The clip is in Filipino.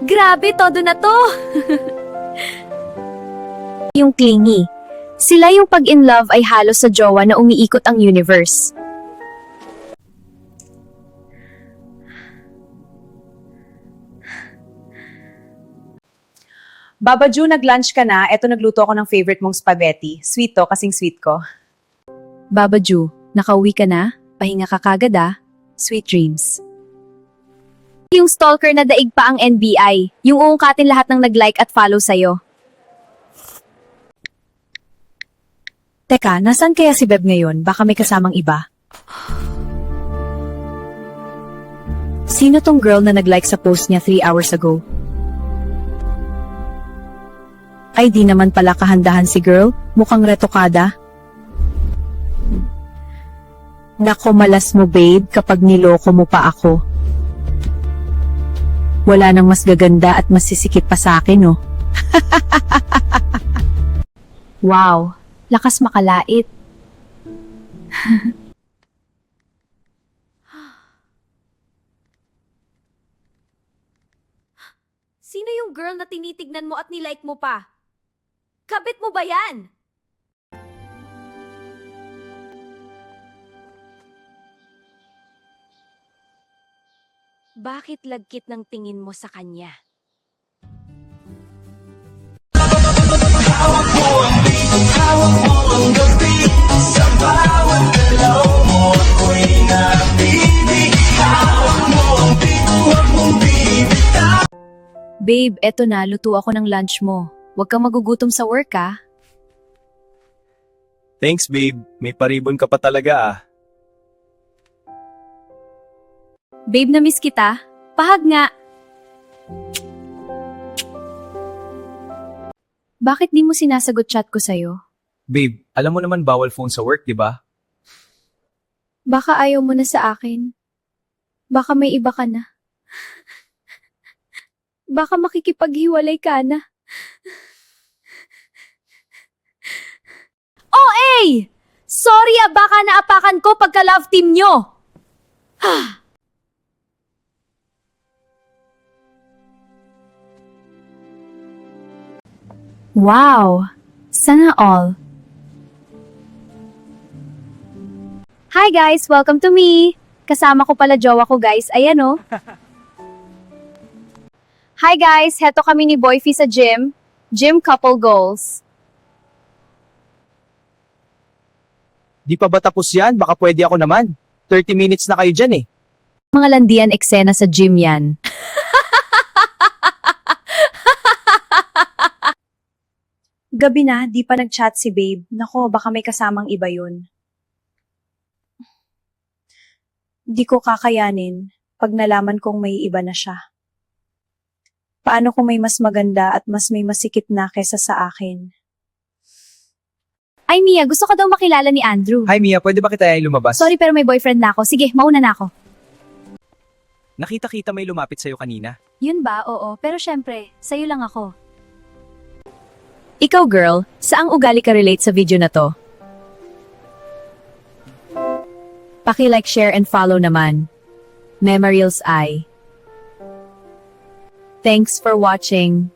Grabe, todo na to! Yung clingy. Sila yung pag-in-love ay halos sa jowa na umiikot ang universe. Baba Ju, nag-lunch ka na. Eto, nagluto ako ng favorite mong spaghetti. Sweet to, kasing sweet ko. Baba Ju, nakauwi ka na? Pahinga ka kagad ah. Sweet dreams. Yung stalker na daig pa ang NBI. Yung uungkatin lahat ng nag-like at follow sa'yo. Teka, nasan kaya si Beb ngayon? Baka may kasamang iba. Sino tong girl na nag-like sa post niya 3 hours ago? Ay di naman pala kahandahan si girl, mukhang retokada. Nako malas mo babe kapag niloko mo pa ako. Wala nang mas gaganda at mas sisikip pa sa akin oh. Wow, lakas makalait. Sino yung girl na tinitignan mo at nilike mo pa? Kabit mo ba yan? Bakit lagkit ng tingin mo sa kanya? Babe, eto na, luto ako ng lunch mo. Huwag kang magugutom sa work ah. Thanks babe, may paribon ka pa talaga ah. Babe, na-miss kita. Pahag nga. Bakit di mo sinasagot chat ko sa'yo? Babe, alam mo naman bawal phone sa work, di ba? Baka ayaw mo na sa akin. Baka may iba ka na. Baka makikipaghiwalay ka na. OA! Sorry ah, baka naapakan ko pagka-love team nyo. Wow! Sana all. Hi guys! Welcome to me! Kasama ko pala jowa ko guys. Ayan oh. Hi guys! Heto kami ni Boyfie sa gym. Gym couple goals. Di pa ba tapos yan? Baka pwede ako naman. 30 minutes na kayo dyan eh. Mga landian eksena sa gym yan. Gabi na, di pa nag-chat si babe. Nako, baka may kasamang iba yun. Di ko kakayanin pag nalaman kong may iba na siya. Paano kung may mas maganda at mas may masikip na kesa sa akin? Ay Mia, gusto ka daw makilala ni Andrew. Hi Mia, pwede ba kita lumabas? Sorry pero may boyfriend na ako. Sige, mauna na ako. Nakita-kita may lumapit sa'yo kanina. Yun ba? Oo. Pero syempre, sa'yo lang ako. Ikaw girl, saang ugali ka relate sa video na to? Paki-like, share, and follow naman. Memorials I. Thanks for watching.